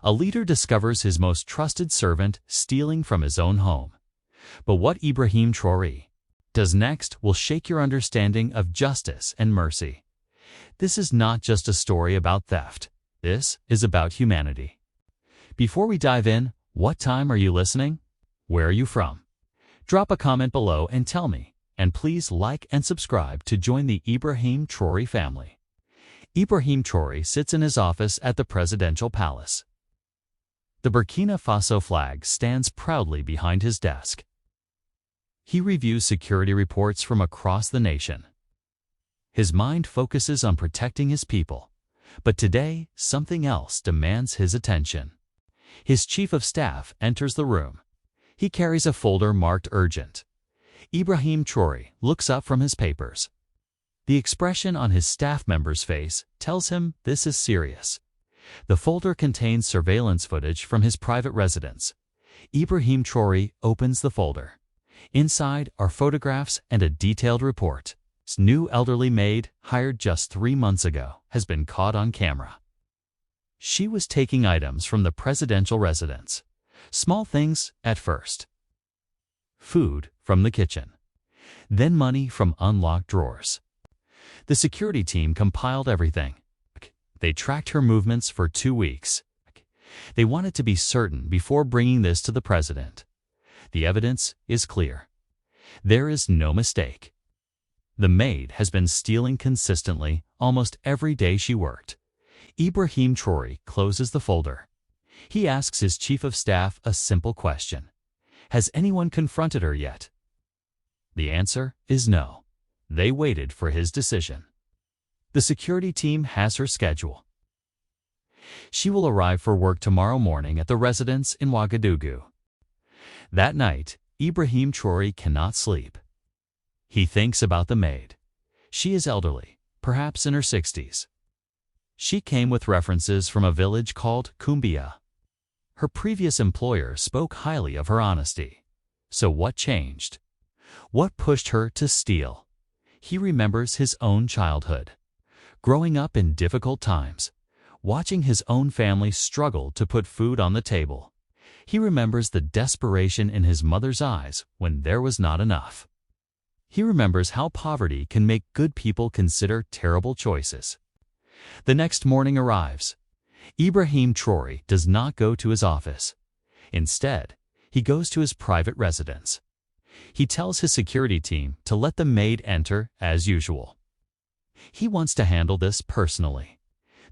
A leader discovers his most trusted servant stealing from his own home. But what Ibrahim Traoré does next will shake your understanding of justice and mercy. This is not just a story about theft. This is about humanity. Before we dive in, what time are you listening? Where are you from? Drop a comment below and tell me. And please like and subscribe to join the Ibrahim Traoré family. Ibrahim Traoré sits in his office at the presidential palace. The Burkina Faso flag stands proudly behind his desk. He reviews security reports from across the nation. His mind focuses on protecting his people. But today, something else demands his attention. His chief of staff enters the room. He carries a folder marked urgent. Ibrahim Traoré looks up from his papers. The expression on his staff member's face tells him this is serious. The folder contains surveillance footage from his private residence. Ibrahim Traoré opens the folder. Inside are photographs and a detailed report. His new elderly maid, hired just 3 months ago, has been caught on camera. She was taking items from the presidential residence. Small things at first. Food from the kitchen. Then money from unlocked drawers. The security team compiled everything. They tracked her movements for 2 weeks. They wanted to be certain before bringing this to the president. The evidence is clear. There is no mistake. The maid has been stealing consistently almost every day she worked. Ibrahim Traoré closes the folder. He asks his chief of staff a simple question. Has anyone confronted her yet? The answer is no. They waited for his decision. The security team has her schedule. She will arrive for work tomorrow morning at the residence in Ouagadougou. That night, Ibrahim Traoré cannot sleep. He thinks about the maid. She is elderly, perhaps in her 60s. She came with references from a village called Kumbia. Her previous employer spoke highly of her honesty. So what changed? What pushed her to steal? He remembers his own childhood. Growing up in difficult times, watching his own family struggle to put food on the table. He remembers the desperation in his mother's eyes when there was not enough. He remembers how poverty can make good people consider terrible choices. The next morning arrives. Ibrahim Traoré does not go to his office. Instead, he goes to his private residence. He tells his security team to let the maid enter as usual. He wants to handle this personally.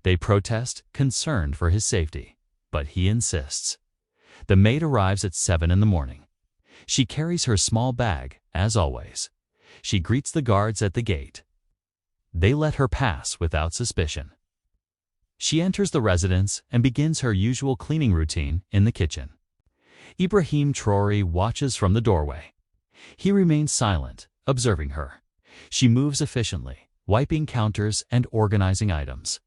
They protest, concerned for his safety, but he insists. The maid arrives at 7 in the morning. She carries her small bag, as always. She greets the guards at the gate. They let her pass without suspicion. She enters the residence and begins her usual cleaning routine in the kitchen. Ibrahim Traoré watches from the doorway. He remains silent, observing her. She moves efficiently, wiping counters and organizing items.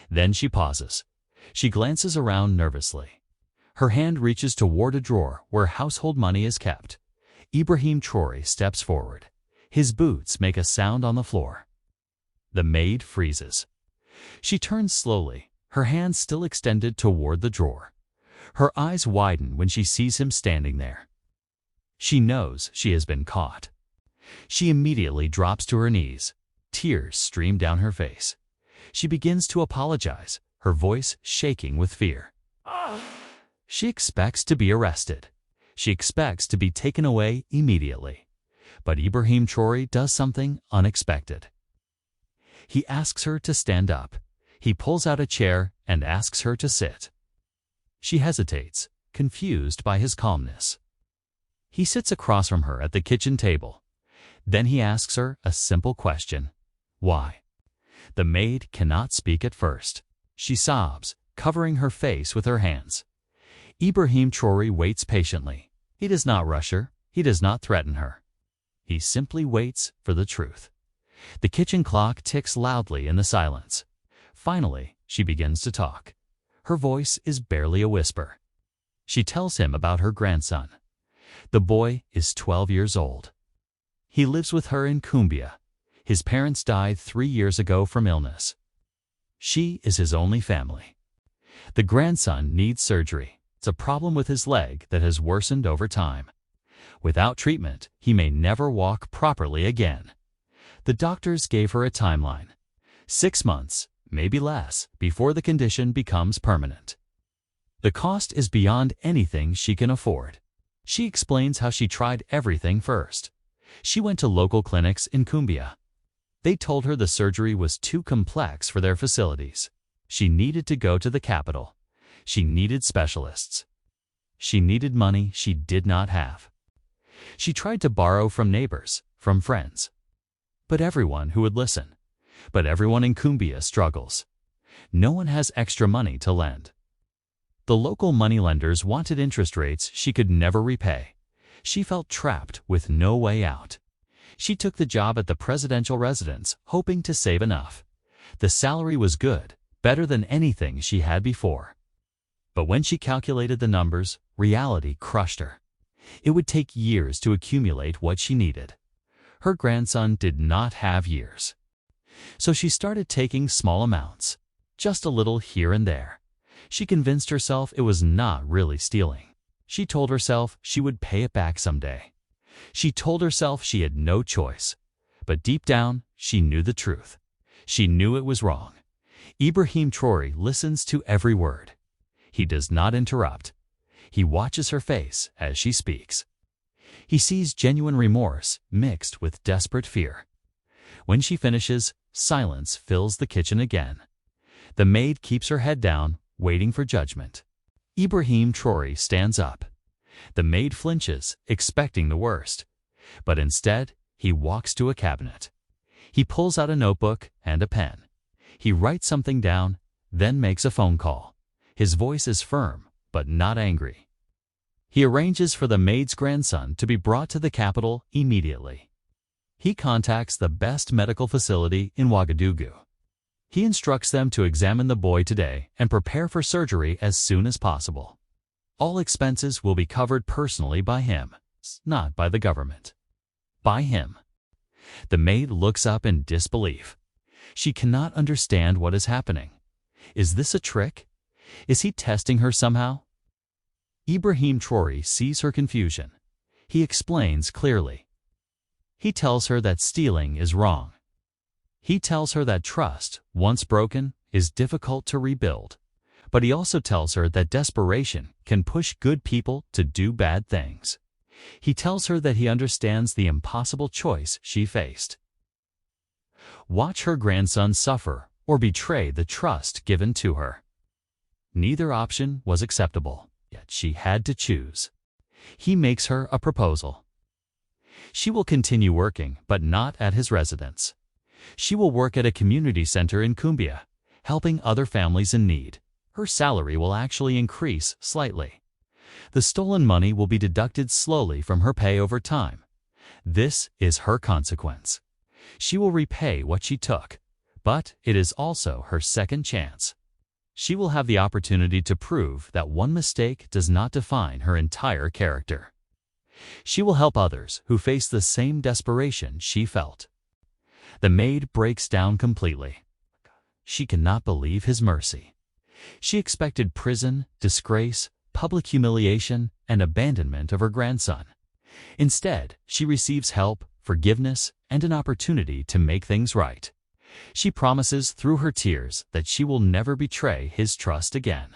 Then she pauses. She glances around nervously. Her hand reaches toward a drawer where household money is kept. Ibrahim Traoré steps forward. His boots make a sound on the floor. The maid freezes. She turns slowly, her hands still extended toward the drawer. Her eyes widen when she sees him standing there. She knows she has been caught. She immediately drops to her knees. Tears stream down her face. She begins to apologize, her voice shaking with fear. She expects to be arrested. She expects to be taken away immediately. But Ibrahim Traoré does something unexpected. He asks her to stand up. He pulls out a chair and asks her to sit. She hesitates, confused by his calmness. He sits across from her at the kitchen table. Then he asks her a simple question. Why? The maid cannot speak at first. She sobs, covering her face with her hands. Ibrahim Traoré waits patiently. He does not rush her. He does not threaten her. He simply waits for the truth. The kitchen clock ticks loudly in the silence. Finally, she begins to talk. Her voice is barely a whisper. She tells him about her grandson. The boy is 12 years old. He lives with her in Kumbia. His parents died 3 years ago from illness. She is his only family. The grandson needs surgery. It's a problem with his leg that has worsened over time. Without treatment, he may never walk properly again. The doctors gave her a timeline. 6 months, maybe less, before the condition becomes permanent. The cost is beyond anything she can afford. She explains how she tried everything first. She went to local clinics in Cumbia. They told her the surgery was too complex for their facilities. She needed to go to the capital. She needed specialists. She needed money she did not have. She tried to borrow from neighbors, from friends. But everyone who would listen. But everyone in Cumbia struggles. No one has extra money to lend. The local moneylenders wanted interest rates she could never repay. She felt trapped with no way out. She took the job at the presidential residence, hoping to save enough. The salary was good, better than anything she had before. But when she calculated the numbers, reality crushed her. It would take years to accumulate what she needed. Her grandson did not have years. So she started taking small amounts, just a little here and there. She convinced herself it was not really stealing. She told herself she would pay it back someday. She told herself she had no choice. But deep down, she knew the truth. She knew it was wrong. Ibrahim Traoré listens to every word. He does not interrupt. He watches her face as she speaks. He sees genuine remorse mixed with desperate fear. When she finishes, silence fills the kitchen again. The maid keeps her head down, waiting for judgment. Ibrahim Traoré stands up. The maid flinches, expecting the worst. But instead, he walks to a cabinet. He pulls out a notebook and a pen. He writes something down, then makes a phone call. His voice is firm, but not angry. He arranges for the maid's grandson to be brought to the capital immediately. He contacts the best medical facility in Ouagadougou. He instructs them to examine the boy today and prepare for surgery as soon as possible. All expenses will be covered personally by him, not by the government. By him. The maid looks up in disbelief. She cannot understand what is happening. Is this a trick? Is he testing her somehow? Ibrahim Traoré sees her confusion. He explains clearly. He tells her that stealing is wrong. He tells her that trust, once broken, is difficult to rebuild. But he also tells her that desperation can push good people to do bad things. He tells her that he understands the impossible choice she faced. Watch her grandson suffer or betray the trust given to her. Neither option was acceptable, yet she had to choose. He makes her a proposal. She will continue working, but not at his residence. She will work at a community center in Cumbia, helping other families in need. Her salary will actually increase slightly. The stolen money will be deducted slowly from her pay over time. This is her consequence. She will repay what she took, but it is also her second chance. She will have the opportunity to prove that one mistake does not define her entire character. She will help others who face the same desperation she felt. The maid breaks down completely. She cannot believe his mercy. She expected prison, disgrace, public humiliation, and abandonment of her grandson. Instead, she receives help, forgiveness, and an opportunity to make things right. She promises through her tears that she will never betray his trust again.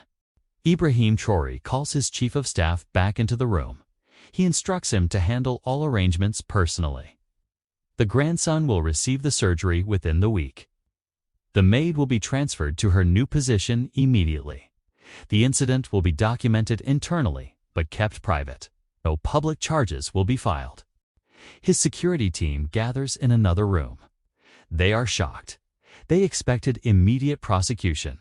Ibrahim Traoré calls his chief of staff back into the room. He instructs him to handle all arrangements personally. The grandson will receive the surgery within the week. The maid will be transferred to her new position immediately. The incident will be documented internally, but kept private. No public charges will be filed. His security team gathers in another room. They are shocked. They expected immediate prosecution.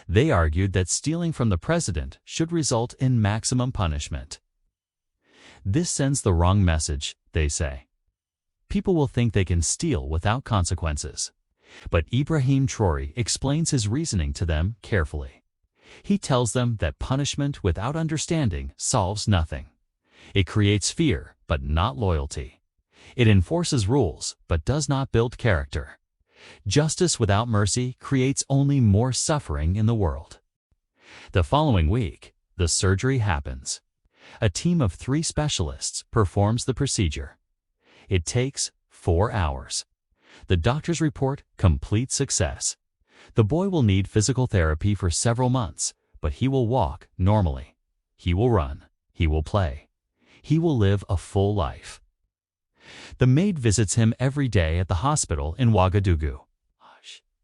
They argued that stealing from the president should result in maximum punishment. This sends the wrong message, they say. People will think they can steal without consequences. But Ibrahim Traoré explains his reasoning to them carefully. He tells them that punishment without understanding solves nothing. It creates fear, but not loyalty. It enforces rules, but does not build character. Justice without mercy creates only more suffering in the world. The following week, the surgery happens. A team of 3 specialists performs the procedure. It takes 4 hours. The doctors report complete success. The boy will need physical therapy for several months, but he will walk normally. He will run. He will play. He will live a full life. The maid visits him every day at the hospital in Ouagadougou.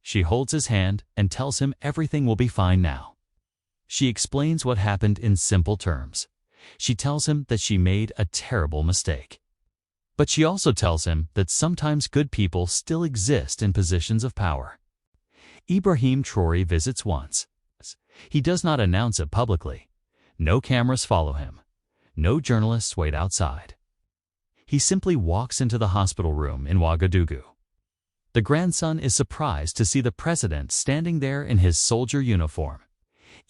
She holds his hand and tells him everything will be fine now. She explains what happened in simple terms. She tells him that she made a terrible mistake. But she also tells him that sometimes good people still exist in positions of power. Ibrahim Traoré visits once. He does not announce it publicly. No cameras follow him. No journalists wait outside. He simply walks into the hospital room in Ouagadougou. The grandson is surprised to see the president standing there in his soldier uniform.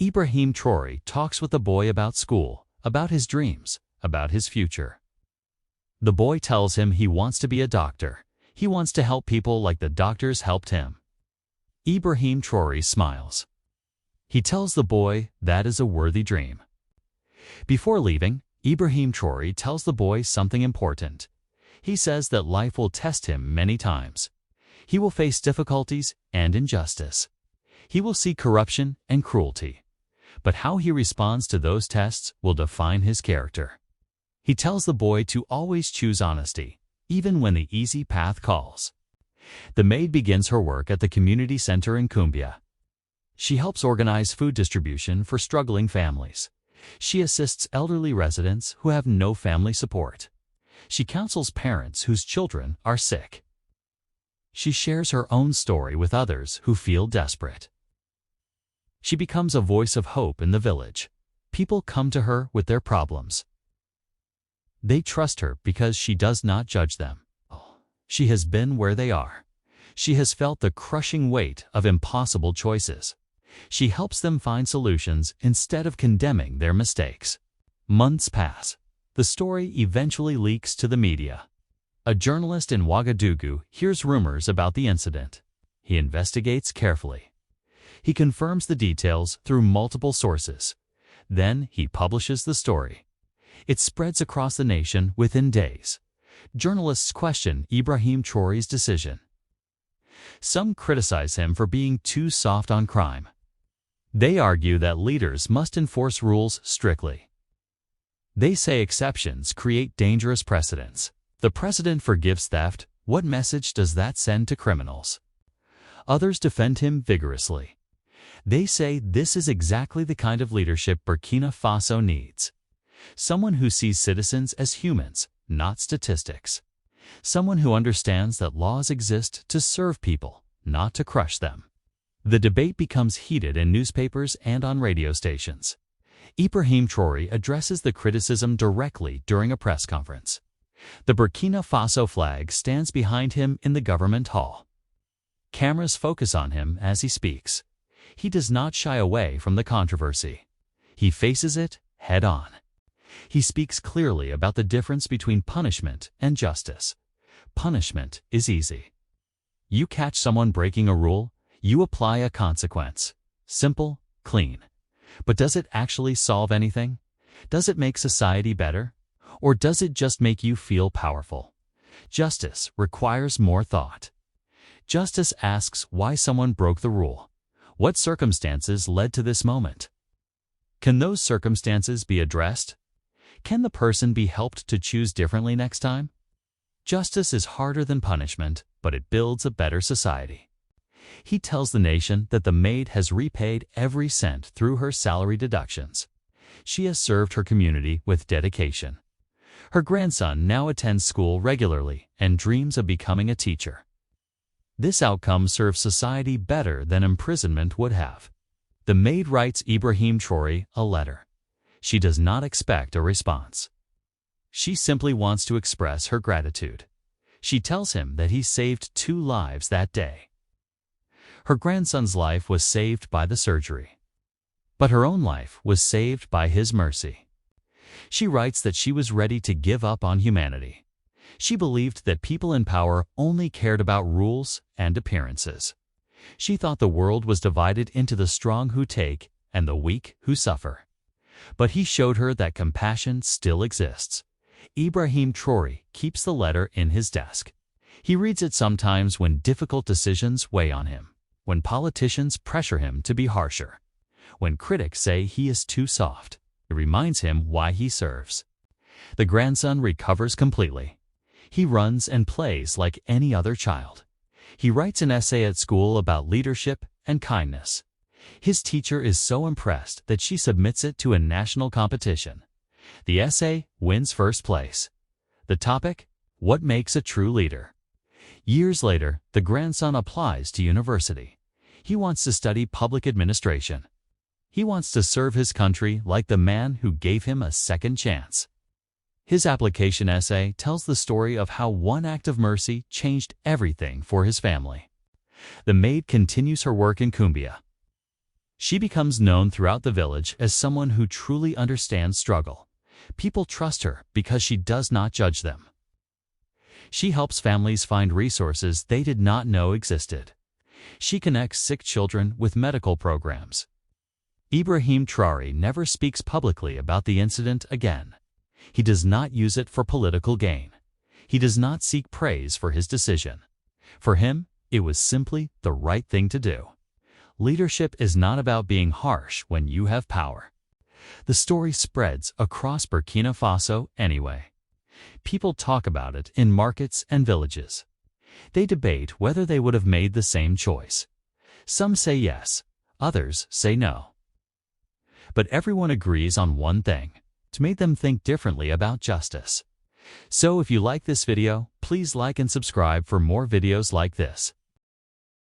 Ibrahim Traoré talks with the boy about school, about his dreams, about his future. The boy tells him he wants to be a doctor. He wants to help people like the doctors helped him. Ibrahim Traoré smiles. He tells the boy that is a worthy dream. Before leaving, Ibrahim Traoré tells the boy something important. He says that life will test him many times. He will face difficulties and injustice. He will see corruption and cruelty. But how he responds to those tests will define his character. He tells the boy to always choose honesty, even when the easy path calls. The maid begins her work at the community center in Cumbia. She helps organize food distribution for struggling families. She assists elderly residents who have no family support. She counsels parents whose children are sick. She shares her own story with others who feel desperate. She becomes a voice of hope in the village. People come to her with their problems. They trust her because she does not judge them. She has been where they are. She has felt the crushing weight of impossible choices. She helps them find solutions instead of condemning their mistakes. Months pass. The story eventually leaks to the media. A journalist in Ouagadougou hears rumors about the incident. He investigates carefully. He confirms the details through multiple sources. Then he publishes the story. It spreads across the nation within days. Journalists question Ibrahim Traoré's decision. Some criticize him for being too soft on crime. They argue that leaders must enforce rules strictly. They say exceptions create dangerous precedents. The president forgives theft. What message does that send to criminals? Others defend him vigorously. They say this is exactly the kind of leadership Burkina Faso needs. Someone who sees citizens as humans, not statistics. Someone who understands that laws exist to serve people, not to crush them. The debate becomes heated in newspapers and on radio stations. Ibrahim Traoré addresses the criticism directly during a press conference. The Burkina Faso flag stands behind him in the government hall. Cameras focus on him as he speaks. He does not shy away from the controversy. He faces it head on. He speaks clearly about the difference between punishment and justice. Punishment is easy. You catch someone breaking a rule, you apply a consequence. Simple, clean. But does it actually solve anything? Does it make society better? Or does it just make you feel powerful? Justice requires more thought. Justice asks why someone broke the rule. What circumstances led to this moment? Can those circumstances be addressed? Can the person be helped to choose differently next time? Justice is harder than punishment, but it builds a better society. He tells the nation that the maid has repaid every cent through her salary deductions. She has served her community with dedication. Her grandson now attends school regularly and dreams of becoming a teacher. This outcome serves society better than imprisonment would have. The maid writes Ibrahim Traoré a letter. She does not expect a response. She simply wants to express her gratitude. She tells him that he saved 2 lives that day. Her grandson's life was saved by the surgery. But her own life was saved by his mercy. She writes that she was ready to give up on humanity. She believed that people in power only cared about rules and appearances. She thought the world was divided into the strong who take and the weak who suffer. But he showed her that compassion still exists. Ibrahim Traoré keeps the letter in his desk. He reads it sometimes when difficult decisions weigh on him, when politicians pressure him to be harsher, when critics say he is too soft. It reminds him why he serves. The grandson recovers completely. He runs and plays like any other child. He writes an essay at school about leadership and kindness. His teacher is so impressed that she submits it to a national competition. The essay wins first place. The topic: what makes a true leader? Years later, the grandson applies to university. He wants to study public administration. He wants to serve his country like the man who gave him a second chance. His application essay tells the story of how one act of mercy changed everything for his family. The maid continues her work in Cumbia. She becomes known throughout the village as someone who truly understands struggle. People trust her because she does not judge them. She helps families find resources they did not know existed. She connects sick children with medical programs. Ibrahim Traoré never speaks publicly about the incident again. He does not use it for political gain. He does not seek praise for his decision. For him, it was simply the right thing to do. Leadership is not about being harsh when you have power. The story spreads across Burkina Faso anyway. People talk about it in markets and villages. They debate whether they would have made the same choice. Some say yes, others say no. But everyone agrees on one thing: to make them think differently about justice. So if you like this video, please like and subscribe for more videos like this.